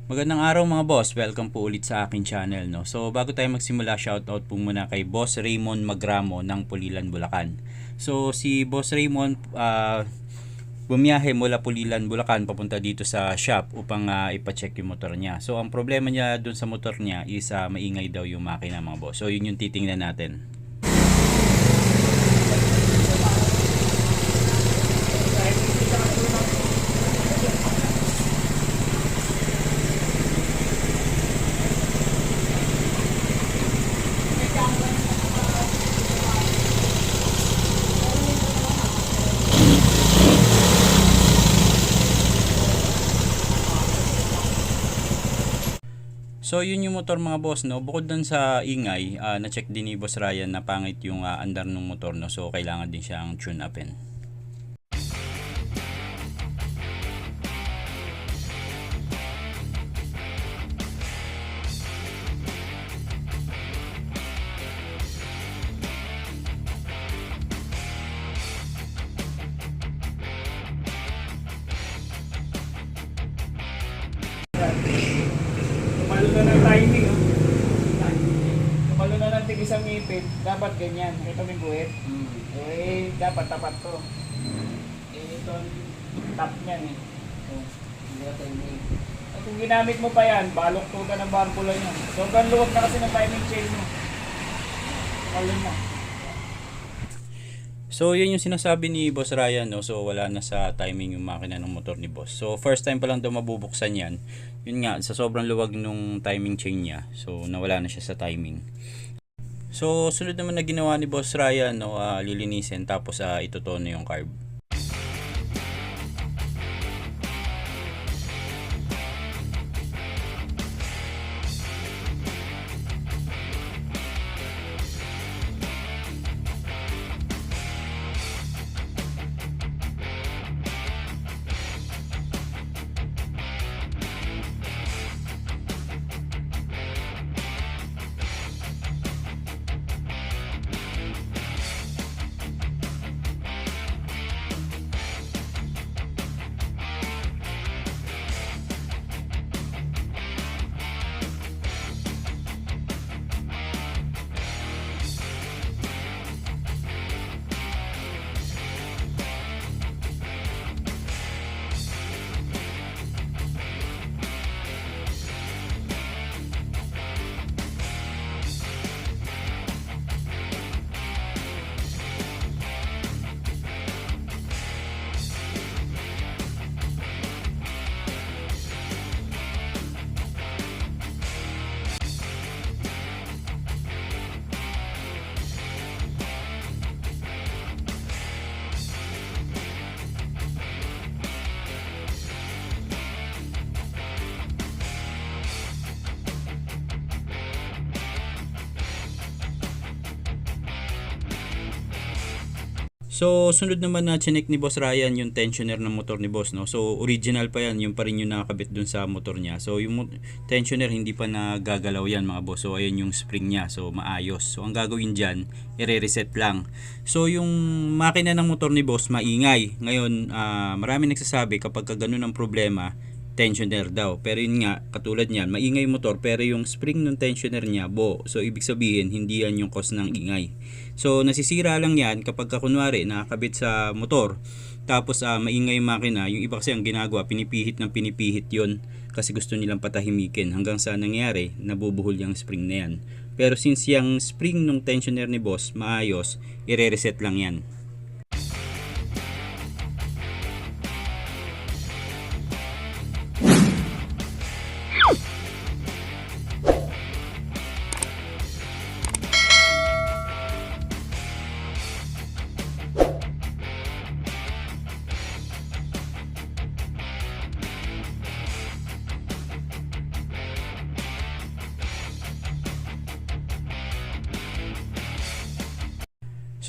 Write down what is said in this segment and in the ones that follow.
Magandang araw mga boss, welcome po ulit sa akin channel, no. So bago tayo magsimula, shoutout po muna kay Boss Raymond Magramo ng Pulilan, Bulacan. So si Boss Raymond bumiyahe mula Pulilan, Bulacan papunta dito sa shop upang ipa-check yung motor niya. So ang problema niya dun sa motor niya is maingay daw yung makina mga boss. So yun yung titingnan natin. So yun yung motor mga boss, no. Bukod dun sa ingay, na-check din ni Boss Ryan na pangit yung andar ng motor, no. So kailangan din siyang tune upin. Tumalo na ng timing, oh. Tumalo na ng tig isang ngipin. Dapat ganyan. Ito may guhit. Eh, dapat tapat to. Ito ang top niyan eh. At kung ginamit mo pa yan, balok to ka ng barbula niya. So, luwag na kasi ng timing chain mo. Tumalo na. So yun yung sinasabi ni Boss Ryan, no. So wala na sa timing yung makina ng motor ni Boss. So first time pa lang daw mabubuksan yan. Yun nga, sa sobrang luwag nung timing chain niya. So nawala na siya sa timing. So sunod naman na ginawa ni Boss Ryan, no, lilinisin tapos itutono yung carb. So sunod naman na chinek ni Boss Ryan yung tensioner ng motor ni Boss, no. So original pa yan, yung pa rin yung nakakabit dun sa motor niya. So yung tensioner hindi pa nagagalaw yan mga boss. So ayan yung spring niya, so maayos. So ang gagawin dyan, i-reset lang. So yung makina ng motor ni Boss maingay. Ngayon marami nagsasabi kapag ganun ang problema, tensioner daw. Pero yun nga, katulad niyan, maingay yung motor pero yung spring ng tensioner niya buo. So ibig sabihin, hindi yan yung cause ng ingay. So nasisira lang yan kapag kunwari nakakabit sa motor tapos maingay yung makina. Yung iba kasi ang ginagawa, pinipihit ng pinipihit yon kasi gusto nilang patahimikin. Hanggang sa nangyari, nabubuhol yung spring na yan. Pero since yung spring ng tensioner ni Boss maayos, i-reset lang yan.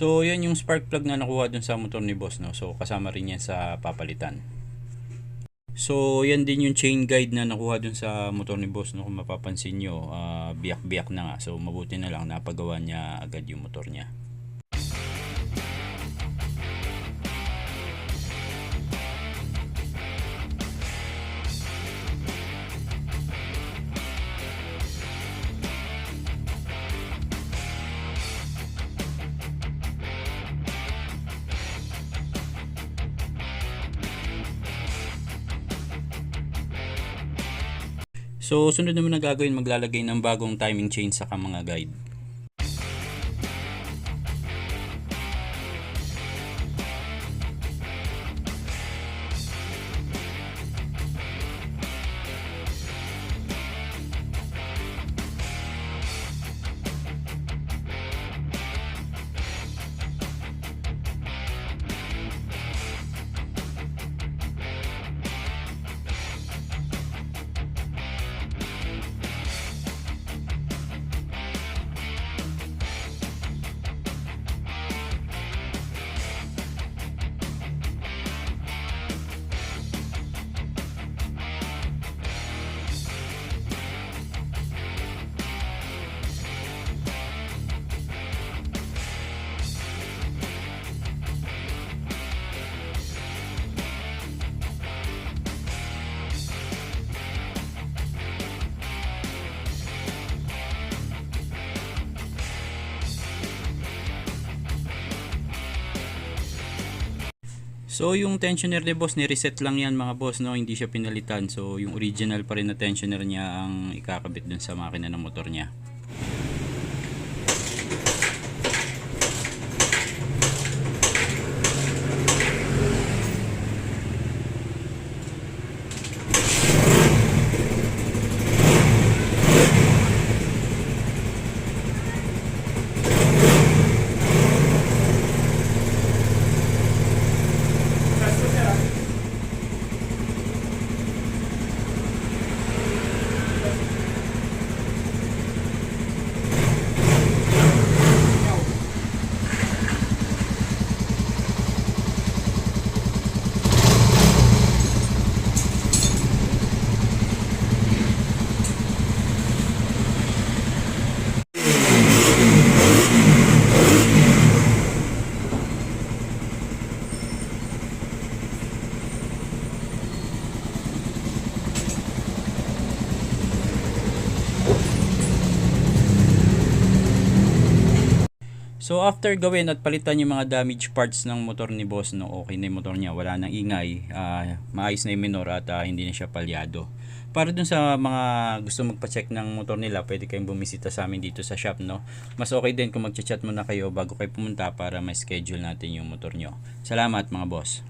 So, yan yung spark plug na nakuha dun sa motor ni Boss, no? So, kasama rin yan sa papalitan. So, yan din yung chain guide na nakuha dun sa motor ni Boss, no? Kung mapapansin nyo, biyak-biyak na nga. So, mabuti na lang napagawa niya agad yung motor niya. So sunod naman na gagawin, maglalagay ng bagong timing chain sa mga guide. So yung tensioner ni boss, ni-reset lang yan mga boss, no? Hindi siya pinalitan. So yung original pa rin na tensioner niya ang ikakabit dun sa makina ng motor niya. So after gawin at palitan yung mga damaged parts ng motor ni boss, no, okay na yung motor niya, wala nang ingay, maayos na yung minor at hindi na siya palyado. Para dun sa mga gusto magpa-check ng motor nila, pwede kayong bumisita sa amin dito sa shop, no. Mas okay din kung magcha-chat muna kayo bago kayo pumunta para ma-schedule natin yung motor nyo. Salamat mga boss.